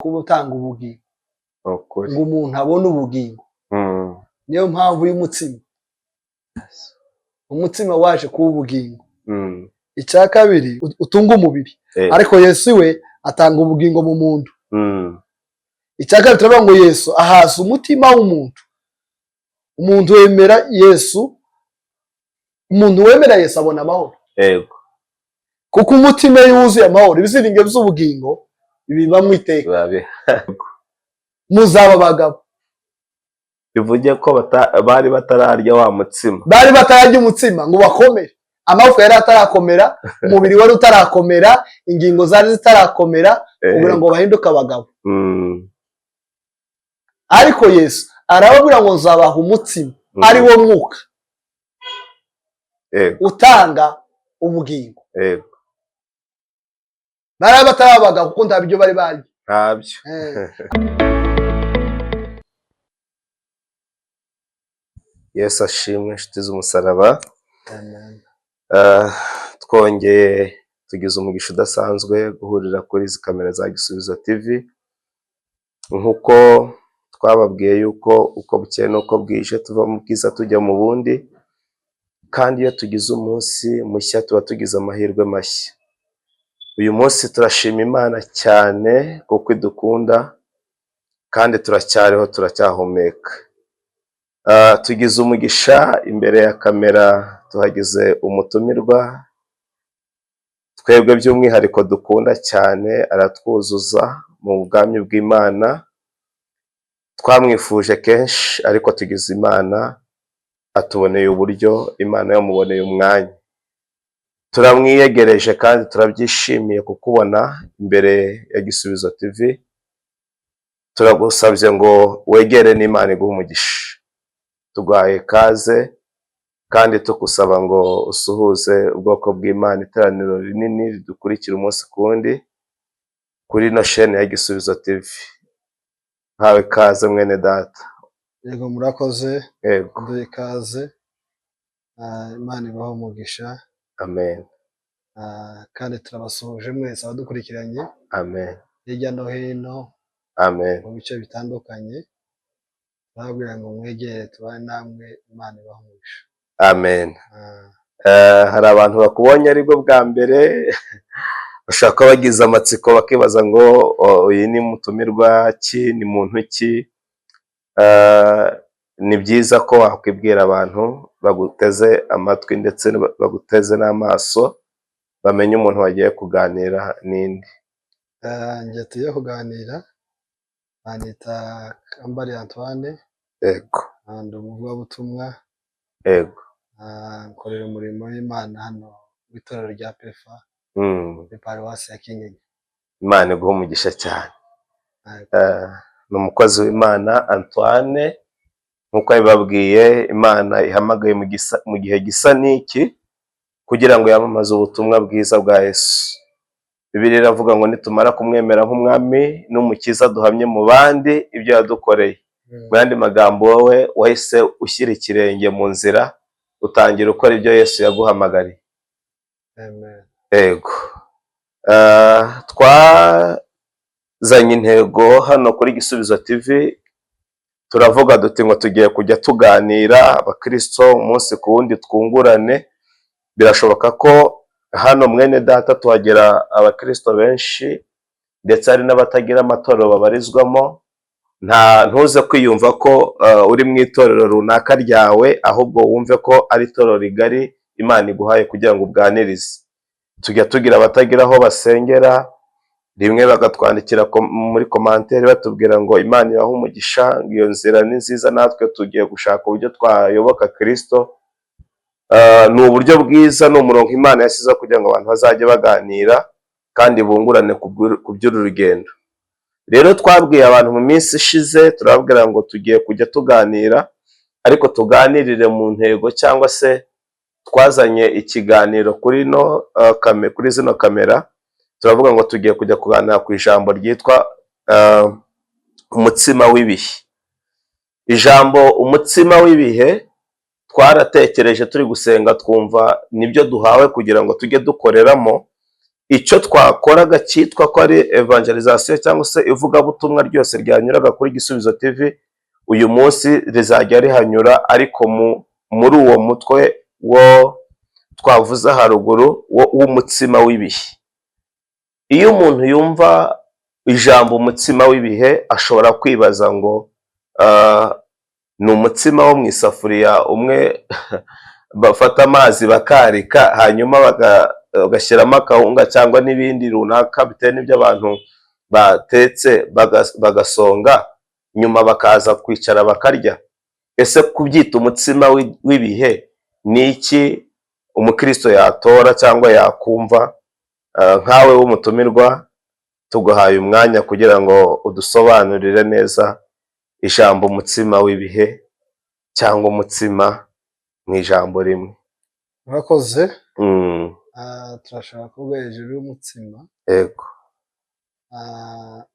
kuba utanga ubugingo ukuri. ngo umuntu abone ubugingo. Niyo mpamvu y'umutsima. Umutsima waje kuba ubugingo. Icya kabiri utunga umubiri, ariko Yesu we atanga ubugingo mu muntu. Icya kabiri turavuga ngo Yesu ahaza umutima w'umuntu. Umuntu wemera Yesu, umuntu wemera Yesu abona amahoro. Yego. Kuko umutima yuzuye amahoro, ibiziringe by'ubugingo biba mu iteka. Muzaba abagabo. Bivuge ko bari batararya wa mutsima. Bari batararya umutsima ngo bakomere. Amafu yari atarakomera, umubiri wari utarakomera, ingingo zari zitarakomera kugira ngo bahinduke abagabo. Ariko Yesu arababwira ngo nzabaha umutsima, ari wo mwuka utanga ubugingo. Bari batarabaga kuko nta biryo bari barya. Ntabyo. Yesu ashimwe inshuti z'umusaraba. Amen. Twongeye tugize umugisha udasanzwe guhurira kuri izi kamera za Gisubizo TV. Nkuko twababwiye yuko uko bukeye n'uko bwije tuva mu bwiza tujya mu bundi, kandi iyo tugize umunsi mushya tuba tugize amahirwe mashya. Uyu munsi turashima Imana cyane kuko idukunda kandi turacyariho, turacyahumeka. Tugize umugisha imbere ya kamera, tuhagize umutumirwa twebwe by'umwihariko dukunda cyane, aratwuzuza mu bwami bw'Imana. Twamwifuje kenshi ariko tugize Imana atuboneye uburyo, Imana yamuboneye umwanya. Turamwiyegereje kandi turabyishimiye kukubona imbere ya Gisubizo TV. Turagusabye ngo wegere n'Imana iguhe umugisha. Tuguhaye kaze kandi tukusaba ngo usuhuze ubwoko bw'Imana, iteraniro rinini ridukurikira umunsi kundi kuri no chaîne ya Gisubizo TV. Hawe kaze mwene data. Yego murakoze. Yego. Duhe kaze. Imana ibaho umugisha. Amen. Kandi turabasuhuje mwese abadukurikiranye. Amen. Hirya no hino. Amen. Mu bice bitandukanye. Babwira ngo mwegere tubane namwe, Imana ibaho umugisha. Amen. Hari abantu bakubonye aribwo bwa mbere bashaka bagize amatsiko bakibaza ngo uyu ni mutumirwa ki, ni muntu ki? Ni byiza ko wakwibwira abantu baguteze amatwi ndetse baguteze n'amaso, bamenye umuntu wagiye kuganira ninde. Njye tugiye kuganira, anita Kambari Antoine. Yego. Ndi umuvugabutumwa. Yego. Nkorera umurimo w'Imana hano w'itorero rya PEFA, muri paruwasi ya Kinyinya. Imana iguhe umugisha cyane. Ni umukozi w'Imana Antoine, nk'uko yabibabwiye, Imana ihamagaye mu gihe gisa n'iki kugira ngo yamamaze ubutumwa bwiza bwa Yesu. Bibiliya iravuga ngo nitumara kumwemera nk'umwami n'umukiza duhamye mu bandi ibyo yadukoreye. Mu yandi magambo, wowe wahise ushyira ikirenge mu nzira, utangira ukora ibyo Yesu yaguhamagariye. Amen. Yego. Twazanye intego hano kuri Gisubizo TV, turavuga duti ngo tugiye kujya tuganira abakristo umunsi ku wundi twungurane. Birashoboka ko hano mwene data tuhagera abakristo benshi ndetse hari n'abatagira amatorero babarizwamo. Ntuze kwiyumva ko uri mu itorero runaka ryawe, ahubwo wumve ko ari itorero rigari Imana iguhaye kugira ngo ubwanirize. Tujya tugira abatagira aho basengera, rimwe bagatwandikira muri commentaire batubwira ngo Imana ibahe umugisha, iyo nzira ni nziza, natwe tugiye gushaka uburyo twayoboka Kristo. Ni uburyo bwiza, ni umurongo Imana yasize kugira ngo abantu bazajye baganira kandi bungurane ku by'uru rugendo. Rero twabwiye abantu mu minsi ishize, turababwira ngo tugiye kujya tuganira, ariko tuganirire mu ntego, cyangwa se twazanye ikiganiro kuri zino kamera. Turavuga ngo tugiye kujya kuganira ku ijambo ryitwa umutsima w'ibihe. Ijambo umutsima w'ibihe twaratekereje turi gusenga, twumva nibyo duhawe kugira ngo tujye dukoreramo, icyo twakoraga cyitwa ko ari evangelization cyangwa se ivugabutumwa ryose ryanyuraga kuri Gisubizo TV, uyu munsi rizajya rihanyura, ariko muri uwo mutwe wo twavuze haruguru w'umutsima w'ibihe. Iyo umuntu yumva ijambo umutsima w'ibihe, ashobora kwibaza ngo ni umutsima wo mu isafuriya umwe bafata amazi bakarika, hanyuma bagashyiramo akawunga cyangwa n'ibindi runaka bitewe n'ibyo abantu batetse bagasonga, nyuma bakaza kwicara bakarya. Ese kubyita umutsima w'ibihe ni iki umukristo yatora cyangwa yakumva? Nkawe w'umutumirwa, tuguhaye umwanya kugira ngo udusobanurire neza ijambo umutsima w'ibihe cyangwa umutsima mu ijambo rimwe. Murakoze. Turashaka kuvuga hejuru y'umutsima. Yego.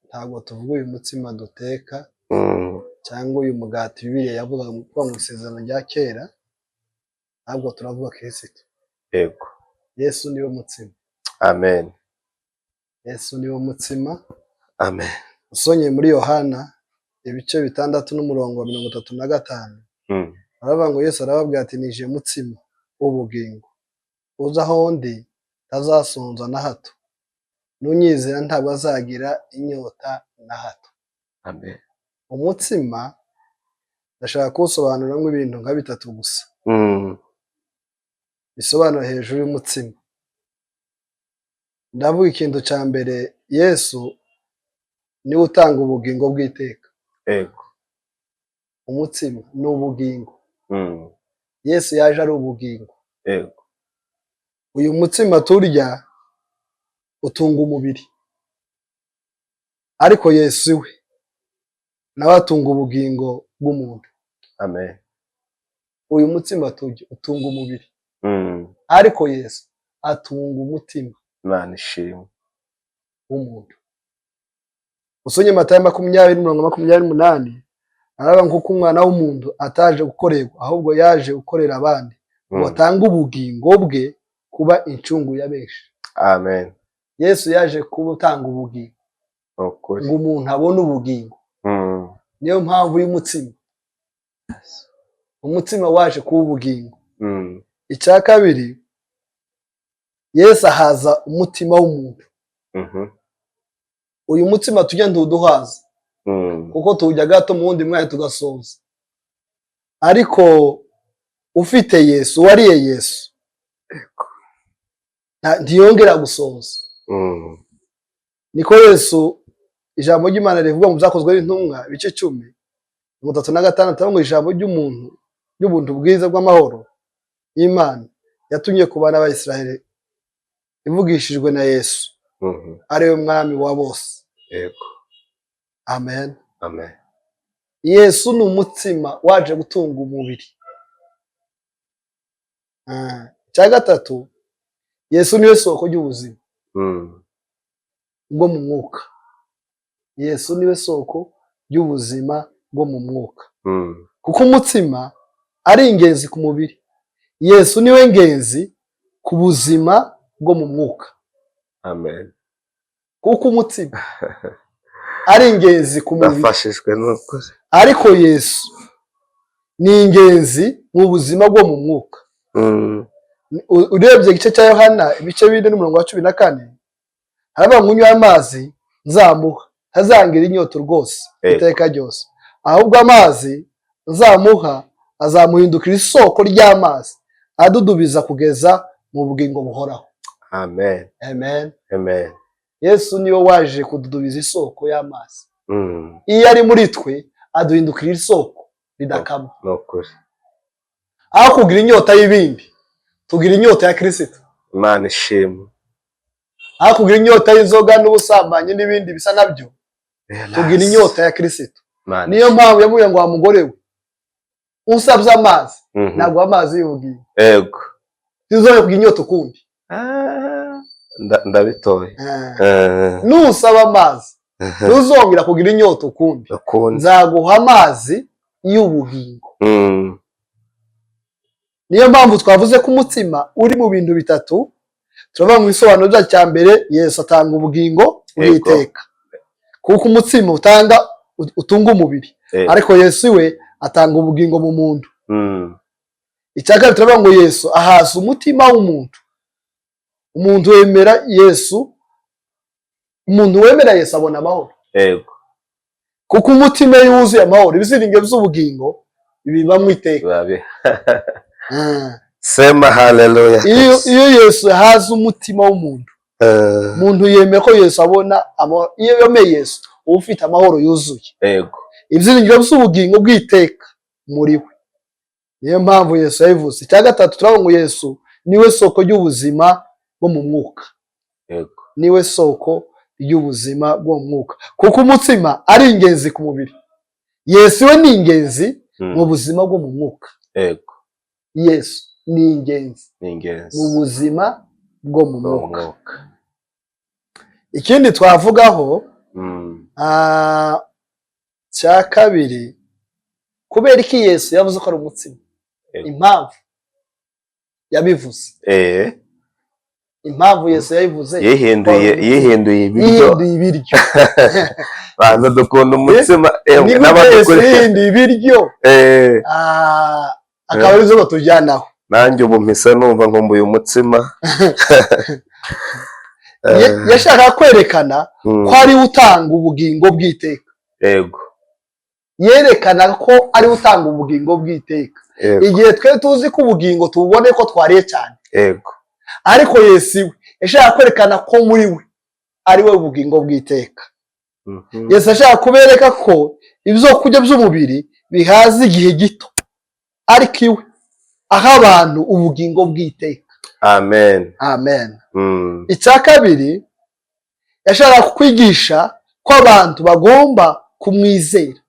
Ntabwo tuvuga uyu mutsima duteka cyangwa uyu mugati Bibiliya yavuga mu isezerano rya kera, ahubwo turavuga Kristo. Yego. Yesu niwe mutsima. Amen. Yesu niwe mutsima. Amen. Usonye muri Yohana ibice 6:35, aravuga ngo Yesu arababwira ati nije mutsima w'ubugingo, uza aho ndi tazasonza na hato, nunyizera ntabwo azagira inyota na hato. Amen. Umutsima ndashaka kuwusobanuramo ibintu nka bitatu gusa. Bisobanura hejuru y'umutsima. Ndavuga ikintu cya mbere, Yesu niwe utanga ubugingo bw'iteka. Yego. Umutsima ni ubugingo. Yesu yaje ari ubugingo. Yego. Uyu mutsima turya utunga umubiri, ariko Yesu we nawe atunga ubugingo bw'umuntu. Amen. Uyu mutsima turya utunga umubiri, ariko Yesu atunga umutima. Imana ishimwe. W'umuntu. Usonye Matayo 20:28, aravuga nkuko umwana w'umuntu ataje gukorerwa, ahubwo yaje gukorera abandi, ngo atange ubugingo bwe kuba incungu ya benshi. Amen. Yesu yaje kubutanga ubugingo, ngo umuntu abone ubugingo. Niyo mpamvu y'umutsima. Umutsima waje kuba ubugingo. Icya kabiri, Yesu ahaza umutima w'umuntu. Uyu mutsima tujya ntuduhaza, kuko tuwujya gato mu wundi mwanya tugasoza, ariko ufite Yesu, wariye Yesu, ntiyongera gusoza. Niko Yesu, ijambo ry'Imana rivuga mu Byakozwe n'Intumwa ibice 10:36, ngo ijambo ry'ubuntu bwiza bw'amahoro y'Imana yatumye ku bana b'Isiraheli ivugishijwe na Yesu, ariwe mwami wa bose. Yego. Amen. Amen. Yesu ni umutsima waje gutunga umubiri. Cya gatatu, Yesu niwe soko ry'ubuzima bwo mu mwuka. Yesu niwe soko ry'ubuzima bwo mu mwuka. Kuko umutsima ari ingenzi ku mubiri, Yesu niwe ngenzi ku buzima bwo mu mwuka. Amen. Kuko umutsima ari ingenzi ku mubiri, nafashijwe n'ukuri, ariko Yesu ni ingenzi mu buzima bwo mu mwuka. Urebye igice cya Yohana ibice 4:14, haravuga ngo unywa amazi nzamuha ntazangira inyota rwose iteka ryose, ahubwo amazi nzamuha azamuhindukira isoko ry'amazi adudubiza kugeza mu bugingo buhoraho. Amen. Amen. Amen. Yesu niwe waje kududubiza isoko y'amazi. Iyo ari muri twe aduhindukira isoko ridakama. Nukuri. Aho kugira inyota y'ibindi, tugira inyota ya Kristo. Imana ishimwe. Aho kugira inyota y'inzoga n'ubusambanyi n'ibindi bisa nabyo, tugira inyota ya Kristo. Niyo mpamvu yamuye ngo wa mugore we, usabye amazi ntabwo amazi y'ubugingo. Yego. Tuzoye kugira inyota ukundi. Ndabitoye. Nusaba amazi ntuzongera kugira inyota ukundi. Nzaguha amazi y'ubugingo. Niyo mpamvu twavuze ko umutsima uri mu bintu bitatu. turavuga mu isobanuro cya mbere Yesu atanga ubugingo bw'iteka kuko umutsima utunga umubiri ariko Yesu we atanga ubugingo mu muntu. Icya kabiri turavuga ngo Yesu ahaza umutima w'umuntu. Umuntu wemera Yesu abona amahoro kuko umutima yuzuye amahoro ibiziringe by'ubugingo biba mu iteka. Sema haleluya. Iyo Yesu ahaza umutima w'umuntu, umuntu yemera ko Yesu abona amahoro. Iyo yemeye Yesu uba ufite amahoro yuzuye, ibyiringiro by'ubugingo bw'iteka muri we. Niyo mpamvu Yesu yabivuze. Icya gatatu turavuga ngo Yesu niwe soko ry'ubuzima bwo mu mwuka. Niwe soko ry'ubuzima bwo mu mwuka kuko umutsima ari ingenzi ku mubiri. Yesu we ni ingenzi mu buzima bwo mu mwuka. Yesu ni ingenzi mu buzima bwo mu mwuka. Ikindi twavugaho cya kabiri, kubera iki Yesu yavuze ko ari umutsima, impamvu yabivuze. Impamvu Yesu yabivuze yihinduye ibiryo. Bantu dukunda umutsima yihinduye ibiryo akaba arizo batujyanaho. Nanjye ubu mpise numva nkumbuye umutsima. Yashaka kwerekana ko ari utanga ubugingo bw'iteka. Yerekana ko ari utanga ubugingo bw'iteka. Igihe twe tuzi ko ubugingo tubone ko twariye cyane, ariko Yesu we yashaka kwerekana ko muri we ari we ubugingo bw'iteka. Yesu ashaka kubereka ko ibyo kurya by'umubiri bihaza igihe gito, ariko iwe aha abantu ubugingo bw'iteka. Amen. Icya kabiri yashaka kwigisha ko abantu bagomba kumwizera.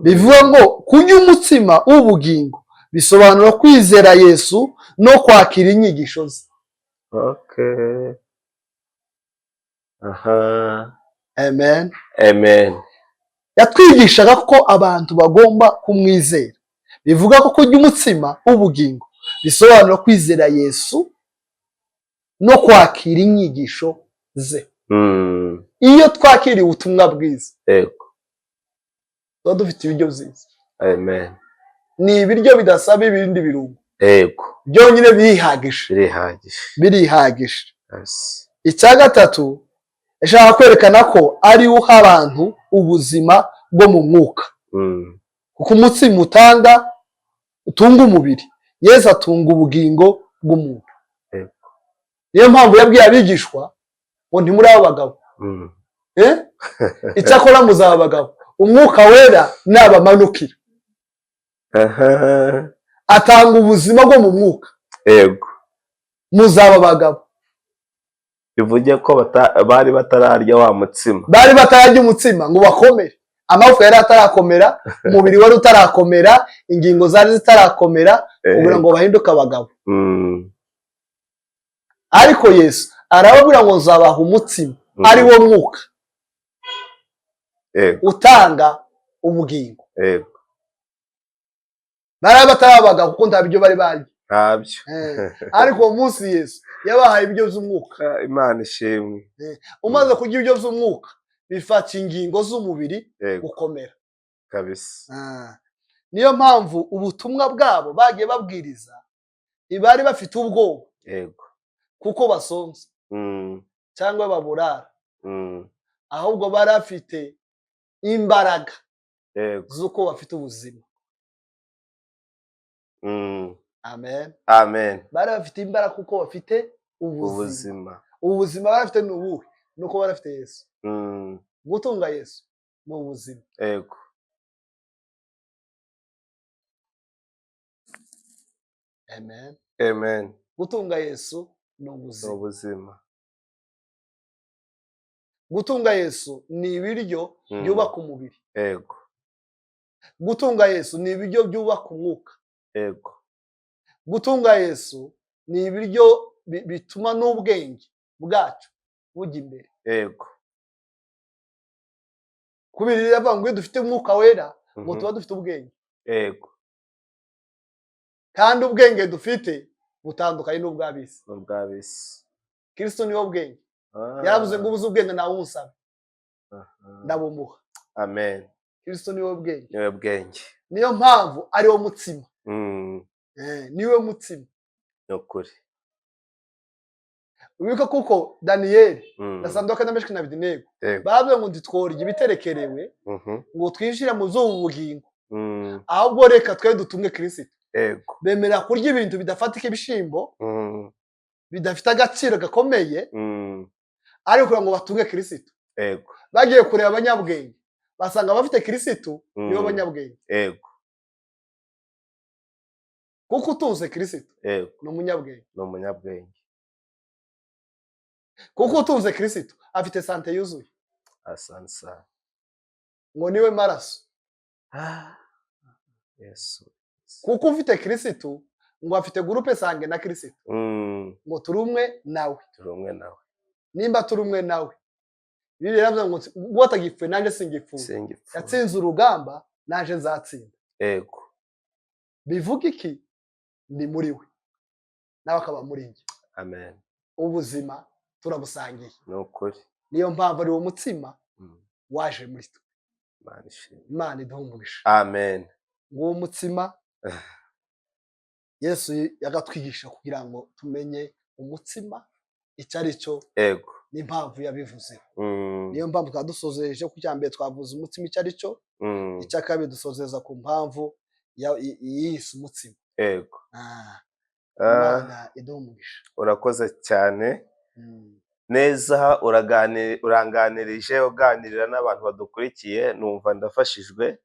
Bivuga ngo kurya umutsima w'ubugingo bisobanura kwizera Yesu no kwakira inyigisho ze. Amen. Yatwigishaga ko abantu bagomba kumwizera. Bivuga ko kurya umutsima w'ubugingo bisobanura kwizera Yesu no kwakira inyigisho ze. Iyo twakiriye ubutumwa bwiza, tuba dufite ibiryo byiza. Ni ibiryo bidasaba ibindi birungo. Byonyine birihagije. Icya gatatu yashaka kwerekana ko ari uha abantu ubuzima bwo mu mwuka. Kuko umutsima utunga umubiri, Yesu atunga ubugingo bw'umuntu. Niyo mpamvu yabwiye abigishwa ngo ntimuri abagabo, icyakora muzaba abagabo, umwuka wera nabamanukira. Atanga ubuzima bwo mu mwuka, muzaba abagabo. Bivuge ko bari batararya wa mutsima, bari batararya umutsima ngo bakomere. Amagufa yari atarakomera, umubiri wari utarakomera, ingingo zari zitarakomera kugira ngo bahinduke abagabo. Ariko Yesu arababwira ngo nzabaha umutsima ari wo mwuka utanga ubugingo. Bari batari abagabo kuko nta biryo bari barya. Ariko uwo munsi Yesu yabahaye ibiryo by'umwuka. Imana ishimwe. Umaze kurya ibiryo by'umwuka bifasha ingingo z'umubiri gukomera kabisa. Niyo mpamvu ubutumwa bwabo bagiye babwiriza ntibari bafite ubwoba kuko basonze cyangwa baburara, ahubwo bari bafite imbaraga z'uko bafite ubuzima. Amen. Bari bafite imbaraga kuko bafite ubuzima. Ubuzima bari bafite n'ubuhe? Nuko bari bafite Yesu. Gutunga Yesu ni ubuzima. Amen. Gutunga Yesu ni ubuzima. Gutunga Yesu ni ibiryo byubaka umubiri. Gutunga Yesu ni ibiryo byubaka umwuka. Gutunga Yesu ni ibiryo bituma n'ubwenge bwacu bujya imbere. Kubera iravuga ngo dufite umwuka wera ngo tuba dufite ubwenge. Kandi ubwenge dufite butandukanye n'ubw'abisi. n'ubw'abisi. Kristo niwe bwenge. Yaravuze ngo ubuze ubwenge nawe umusaba ndabumuha. Amen. Kristo niwe bwenge. Niwe bwenge. Niyo mpamvu ari wo mutsima. Niwe mutsima. Nukuri. Wibuka kuko Daniel na Sadoki na Meshaki na Abedenego bavuze ngo ntitworye ibiterekerewe ngo twinjire mu zubu bugingo. Ahubwo reka twe dutumwe Kristo. Ego. Bemera kurya ibintu bidafatika ibishimbo bidafite agaciro gakomeye ariko kugira ngo batunge Kristo. Ego. Bagiye kureba abanyabwenge basanga bafite Kristo nibo banyabwenge. Ego. Kuko utunze Kristo no umunyabwenge. No umunyabwenge. Kuko utunze Kristo afite sante yuzuye. Asansa. Ngo niwe maraso. Yesu. Kuko ufite Kristo ngo afite groupe sange na Kristo. Ngo turumwe nawe. Turumwe nawe. Nimba turumwe nawe. Bibiliya yaravuze ngo watagifuye nanje singipfuye. Yatsinze urugamba naje nzatsinda. Ego. Bivuga iki? Ndi muri we. Nawe akaba muri nje. Amen. Ubuzima turabusangiye. Nukuri. Niyo mpamvu ari wo mutsima waje muri twe. Imana iduhumugisha. Amen. Uwo mutsima Yesu yagatwigisha kugira ngo tumenye umutsima icyo ari cyo. Ego. N'impamvu yabivuze. Niyo mpamvu twadusozeje ku cyambere twavuze umutsima icyo ari cyo. Icya kabiri dusozeza ku mpamvu y'isi umutsima. Ego. Imana iduhumugisha. Urakoze cyane. Neza uranganirije uganirira n'abantu badukurikiye numva ndafashijwe.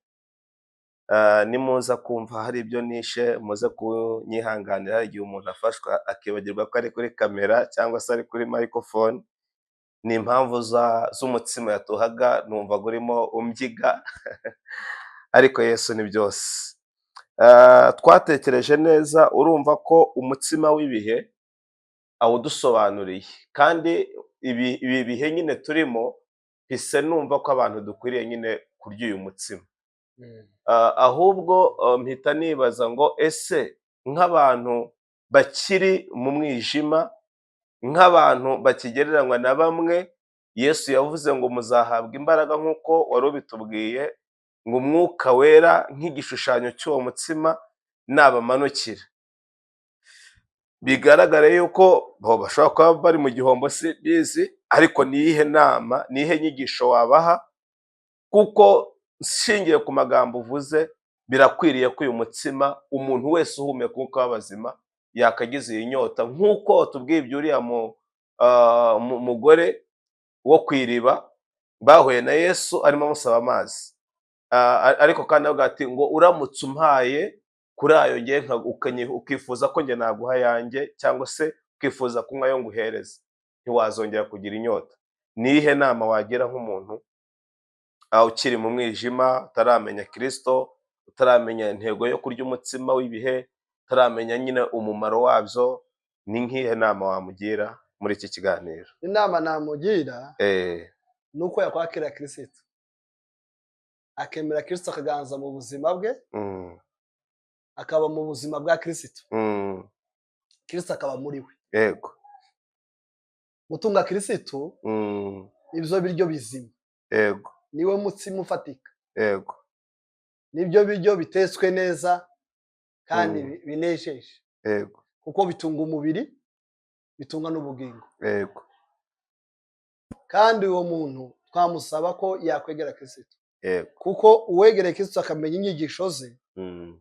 Nimuza kumva hari ibyo nishe muze kunyihanganira igihe umuntu afashwa akibagirwa ko ari kuri kamera cyangwa se ari kuri microphone. Ni impamvu z'umutsima yatuhaga numva gurimo umbyiga ariko Yesu ni byose. Twatekereje neza urumva ko umutsima w'ibihe awudusobanuriye kandi ibi bihe nyine turimo hise numva ko abantu dukwiriye nyine kurya uyu mutsima. Ahubwo mpita nibaza ngo ese nk'abantu bakiri mu mwijima, nk'abantu bakigereranywa na bamwe, Yesu yavuze ngo muzahabwa imbaraga nk'uko wari ubitubwiye, ngo umwuka wera nk'igishushanyo cy'uwo mutsima nabamanukira. Bigaragare yuko bashobora kuba bari mu gihombo si bizi, ariko niyihe nama, niyihe nyigisho wabaha? Kuko nshingiye ku magambo uvuze birakwiriye ko uyu mutsima umuntu wese uhumeka umwuka w'abazima yakagize iyi nyota, nk'uko tubwiye iby'uriya mugore wo kwiriba bahuye na Yesu arimo amusaba amazi, ariko kandi avuga ati ngo uramutse umpaye kuri ayo ngiye ukifuza ko njye naguha yanjye cyangwa se ukifuza kunywa yo nguhereza, ntiwazongera kugira inyota. Niyihe nama wagira nk'umuntu ukiri mu mwijima, utaramenya Kristo, utaramenya intego yo kurya umutsima w'ibihe, utaramenya nyine umumaro wabyo? Ni nk'ihe nama wamugira muri iki kiganiro? Inama namugira nuko yakwakira Kristo, akemera Kristo akaganza mu buzima bwe, akaba mu buzima bwa Kristo, Kristo akaba muri we. Yego. Gutunga Kristo ibyo biryo bizima. Yego. Niwe mutsima ufatika. Yego. Nibyo biryo bitetswe neza kandi binesheje. Yego. Kuko bitunga umubiri, bitunga n'ubugingo. Yego. Kandi uwo muntu twamusaba ko yakwegera Kristo. Yego. Kuko uwegereye Kristo akamenya inyigisho ze,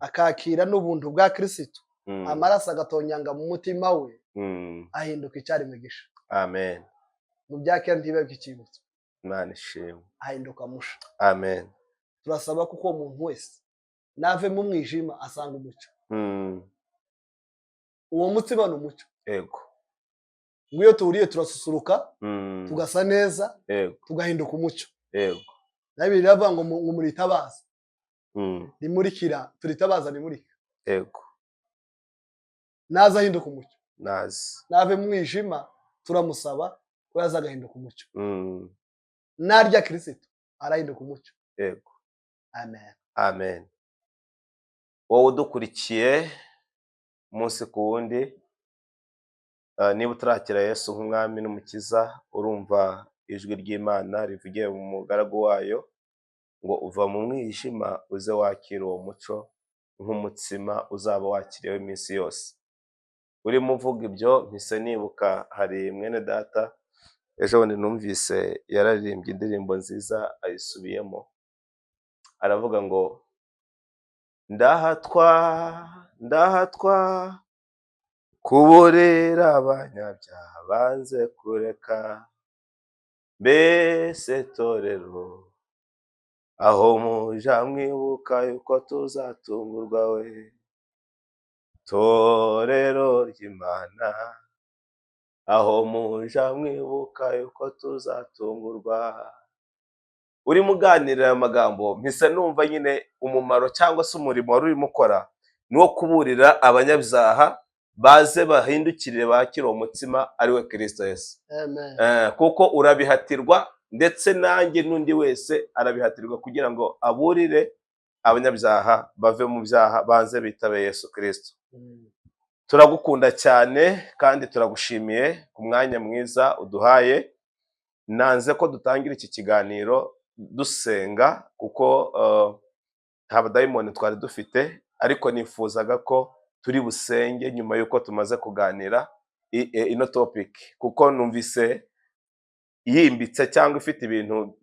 akakira n'ubuntu bwa Kristo, amaraso agatonyanga mu mutima we, ahinduka icyari migisha. Amen. Mu byakera ntibabwe ikibutso. Imana ishimwe. Ahinduka musha. Amen. Turasaba kuko umuntu wese nave mu mwijima asanga umucyo. Uwo mutsima ni umucyo. Yego. Iyo tuwuriye turasusuruka, tugasa neza, tugahinduka umucyo. Yego. Nabi biravuga ngo muritabaza. Nimurikira, turitabaza nimurika. Yego. Naza ahinduka umucyo. Nave mu mwijima turamusaba ko yazagahinduka umucyo. Narya Kristo arahinduka umucyo. Yego. Amen. Amen. Wowe udukurikiye umunsi ku wundi, niba utarakira Yesu nk'umwami n'umukiza, urumva ijwi ry'Imana rivugiye mu mugaragu wayo ngo uva mu mwijima uze wakira uwo muco nk'umutsima uzaba wakiriyeho iminsi yose. Urimo uvuga ibyo mpise nibuka, hari mwene data ejo bundi numvise yararirimbye indirimbo nziza ayisubiyemo, aravuga ngo ndahatwa kuburira abanyabyaha banze kureka, mbese torero aho muja mwibuka yuko tuzatungurwa we, torero ry'Imana aho muja mwibuka yuko tuzatungurwa. Urimo uganirira aya magambo mpise numva nyine umumaro cyangwa se umurimo wari urimo ukora ni wo kuburira abanyabyaha baze bahindukirire bakire uwo mutsima ari we Kristo Yesu. Kuko urabihatirwa, ndetse nanjye n'undi wese arabihatirwa kugira ngo aburire abanyabyaha bave mu byaha banze bitabe Yesu Kristo. Turagukunda cyane kandi turagushimiye ku mwanya mwiza uduhaye. Nanze ko dutangira iki kiganiro dusenga kuko nta badayimoni twari dufite, ariko nifuzaga ko turi busenge nyuma yuko tumaze kuganira ino topic, kuko numvise yimbitse cyangwa ifite ibintu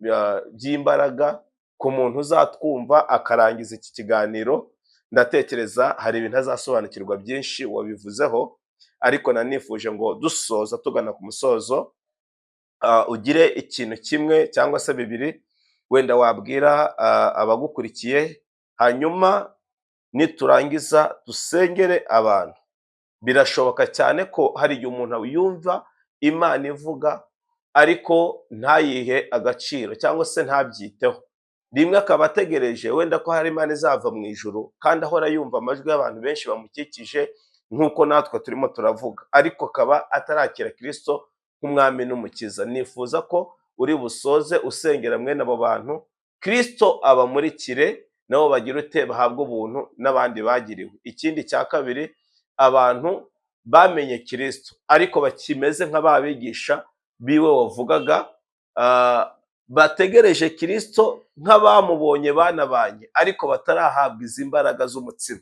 by'imbaraga ku muntu uzatwumva akarangiza iki kiganiro. Ndatekereza hari ibintu azasobanukirwa byinshi wabivuzeho, ariko nanifuje ngo dusoza tugana ku musozo ugire ikintu kimwe cyangwa se bibiri wenda wabwira abagukurikiye, hanyuma niturangiza dusengere abantu. Birashoboka cyane ko hari igihe umuntu yumva Imana ivuga ariko ntayihe agaciro cyangwa se ntabyiteho, rimwe akaba ategereje wenda ko hari Imana izava mu ijuru kandi ahora yumva amajwi y'abantu benshi bamukikije nk'uko natwe turimo turavuga, ariko akaba atarakira Kristo nk'umwami n'umukiza. Nifuza ko uri busoze usengera mwene abo bantu, Kristo abamurikire nabo bagira ute bahabwa ubuntu n'abandi bagiriwe. Ikindi cya kabiri, abantu bamenye Kristo ariko bakimeze nk'ababigisha biwe wavugaga, bategereje Kristo nk'abamubonye banabanye ariko batarahabwa izi mbaraga z'umutsima,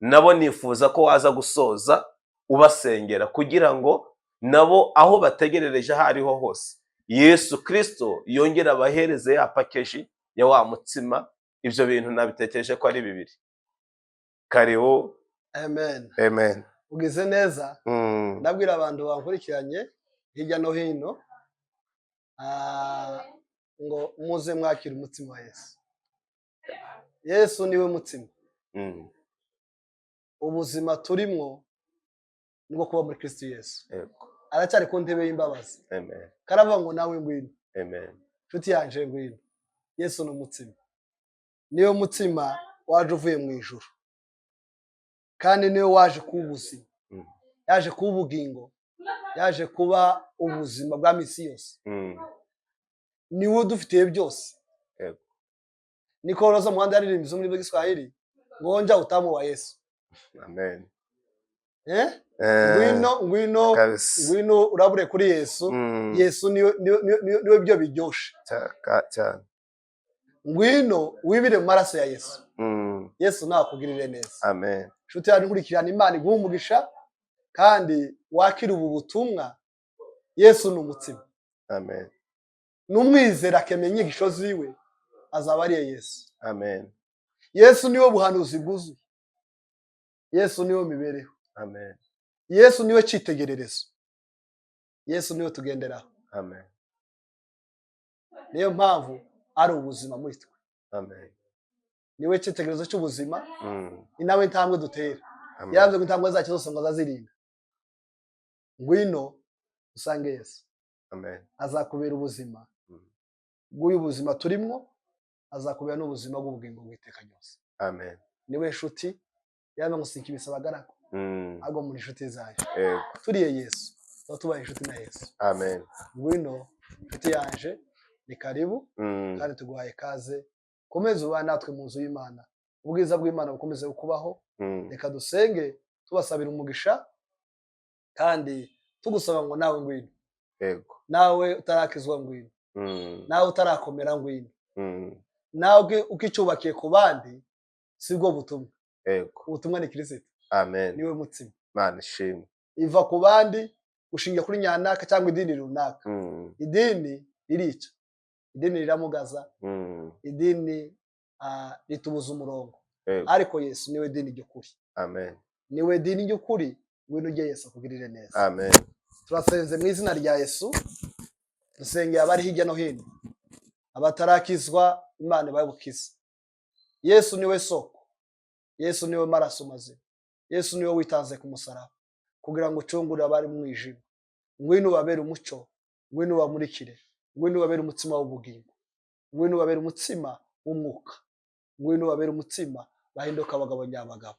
nabo nifuza ko waza gusoza ubasengera kugira ngo nabo aho bategerereje aho ariho hose Yesu Kristo yongera abahereze ya pakeji ya wa mutsima. Ibyo bintu nabitekereje ko ari bibiri. Karibu. Amen. Amen. Ugize neza. Ndabwira abantu bankurikiranye hirya no hino ngo muze mwakira umutsima wa Yesu. Yesu niwe mutsima. Ubuzima turimwo nibwo kuba muri Kristo Yesu. Aracyari ku ntebe y'imbabazi. Amen. Karavuga ngo nawe ngwino. Amen. Nshuti yanje ngwino. Yesu ni umutsima. Niyo mutsima waje uvuye mu ijuru, kandi niyo waje kuba ubuzima. Yaje kuba ubugingo, yaje kuba ubuzima bwa misi yose. Niwe dufitiye byose. Niko roza muhanda yaririmbiza muri Giswahili ngo nja utamu wa Yesu. Amen. Ngwino urabure kuri Yesu. Yesu niwe byo biryoshe cyane. Ngwino wibire mu maraso ya Yesu. Yesu nakugirire neza. Amen. Nshuti yanjye nkurikirana, Imana iguhe umugisha kandi wakira ubu butumwa. Yesu ni umutsima. Amen. Numwizera akemenya inyigisho ziwe azaba ari Yesu. Amen. Yesu niwe buhanuzi bwuzuye. Yesu niwe mibereho. Amen. Yesu niwe cyitegererezo. Yesu niwe tugenderaho. Amen. Niyo mpamvu ari ubuzima muri twe. Amen. Niwe cyitegererezo cy'ubuzima. Ni nawe ntambwe dutera. Yavuze ngo intambwe zacu zose ngo azazirinda. Ngwino usange Yesu. Amen. Azakubera ubuzima. Bw'uyu buzima turimwo, azakubera n'ubuzima bw'ubugingo bw'iteka ryose. Amen. Niwe nshuti yavuze ngo sika ibisabagarago. Ago muri nshuti zaje. Turiye Yesu. Tubaye inshuti na Yesu. Amen. Ngwino nshuti yanje, ni karibu kandi tuguhaye kaze. Komeza uba natwe mu nzu y'Imana. Ubwiza bw'Imana bukomeze kubaho. Reka dusenge tubasabira umugisha kandi tugusaba ngo nawe ngwino. Yego. Nawe utarakizwa ngwino. Nawe utarakomera ngwino. Nawe ukicyubakiye ku bandi sibwo butumwa. Yego. Ubutumwa ni Kristo. Amen. Niwe mutsima. Mana ishimwe. Iva ku bandi ushingiye kuri nyanaka cyangwa idini runaka. Idini ririca. Idini riramugaza. Idini ritubuza umurongo. Ariko Yesu niwe dini ry'ukuri. Amen. Niwe dini ry'ukuri, ngwino ujye Yesu akugirire neza. Amen. Turasenze mu izina rya Yesu. Dusengeye abari hirya no hino. Abatarakizwa Imana ibabukize. Yesu niwe soko. Yesu niwe maraso mazima. Yesu niwe witanze ku musaraba kugira ngo ucungure abari mu mwijima. Ngwino ubabere umucyo, ngwino ubamurikire, ngwino ubabere umutsima w'ubugingo, ngwino ubabere umutsima w'umwuka, ngwino ubabere umutsima bahinduka abagabo nyabagabo.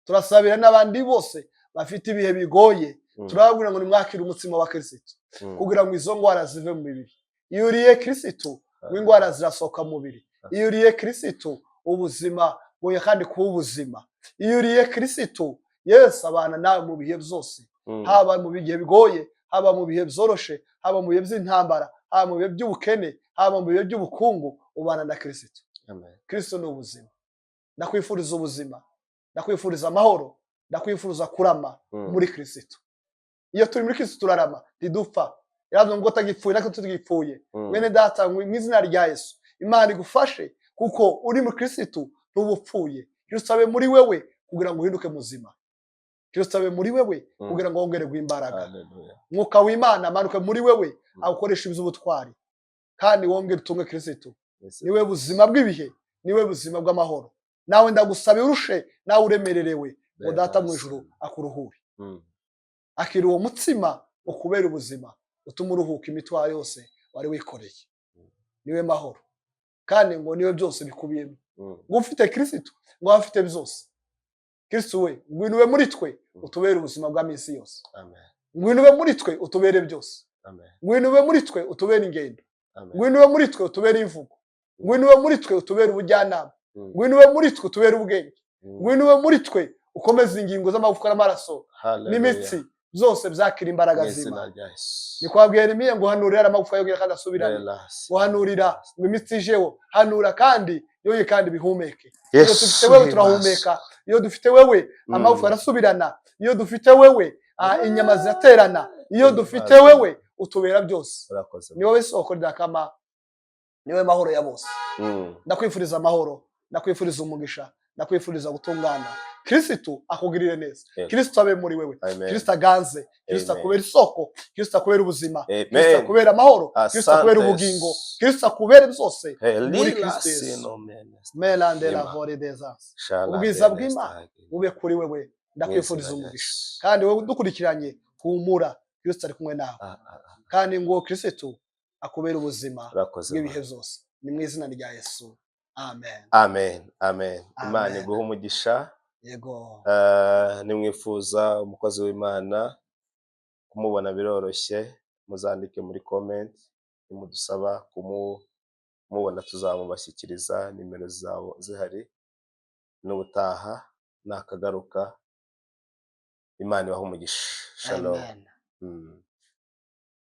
Turasabira n'abandi bose bafite ibihe bigoye, turababwira ngo nimwakire umutsima wa Kristo kugira ngo izo ngwara zive mu mibiri. Iyo uriye Kristo w'ingwara zirasohoka mu mubiri. Iyo uriye Kristo ubuzima boye kandi kuba ubuzima. Iyo uriye Kristo Yesu abana nawe mu bihe byose, haba mu bihe bigoye, haba mu bihe byoroshe, haba mu bihe by'intambara, haba mu bihe by'ubukene, haba mu bihe by'ubukungu, ubana na Kristo. Amen. Kristo ni ubuzima. Ndakwifuriza ubuzima, ndakwifuriza amahoro, ndakwifuriza kurama muri Kristo. Iyo turi muri Kristo turarama, ntidupfa. Yavuze ngo utagipfuye nako tutagipfuye. Mwene data mu izina rya Yesu, Imana igufashe kuko uri mu Kristo ntubupfuye. Kristo abe muri wewe kugira ngo uhinduke muzima. Kristo abe muri wewe kugira ngo wongererwe imbaraga. Mwuka w'Imana amanuke muri wewe awukoresha iby'ubutwari kandi wongere utunge Kristo. Niwe buzima bw'ibihe, niwe buzima bw'amahoro. Nawe ndagusaba urushe, nawe uremererewe ngo data mu ijuru akuruhure. Akira uwo mutsima ukubera ubuzima, utuma uruhuka imitwaro yose wari wikoreye. Niwe mahoro kandi ngo niwe byose bikubiyemo. Ngo ufite Kristo ngo afite byose. Kristo we ngwino ube muri twe utubere ubuzima bwa minsi yose. Amen. Ngwino ube muri twe utubere byose. Amen. Ngwino ube muri twe utubere ingendo. Ngwino ube muri twe utubere imvugo. Ngwino ube muri twe utubere ubujyanama. Ngwino ube muri twe utubere ubwenge. Ngwino ube muri twe ukomeza ingingo z'amagufwa n'amaraso n'imitsi byose byakira imbaraga z'Imana. Nikwabwiye Yeremiya ngo hanurira amagufwa yongera kandi asubirane. Guhanurira ngo imitsi ijeho, hanura kandi yoye kandi bihumeke. Iyo dufite wewe turahumeka. Iyo dufite wewe amagufwa arasubirana. Iyo dufite wewe inyama ziraterana. Iyo dufite wewe utubera byose. Ni wowe soko ryakama, niwe mahoro ya bose. Ndakwifuriza amahoro, ndakwifuriza umugisha, ndakwifuriza gutungana. Kristo akugirire neza. Kristo abe muri wewe. Kristo aganze. Kristo akubera isoko. Kristo akubera ubuzima. Kristo akubera amahoro. Kristo akubera ubugingo. Kristo akubera byose muri Kristo. Melande la vore desas. Ubwiza bw'Imana ube kuri wewe. Ndakwifuriza umugisha. Kandi wowe dukurikiranye humura, Kristo ari kumwe nawe. Kandi ngo Kristo akubera ubuzima bw'ibihe byose. Ni mu izina rya Yesu. Amen. Amen. Amen. Imana iguhe umugisha. Yego. Nimwifuza umukozi w'Imana kumubona biroroshye, muzandike muri comment. Nimudusaba kumubona tuzamubashyikiriza, nimero zawo zihari. N'ubutaha nakagaruka. Imana ibahe umugisha. Shalom. Amen.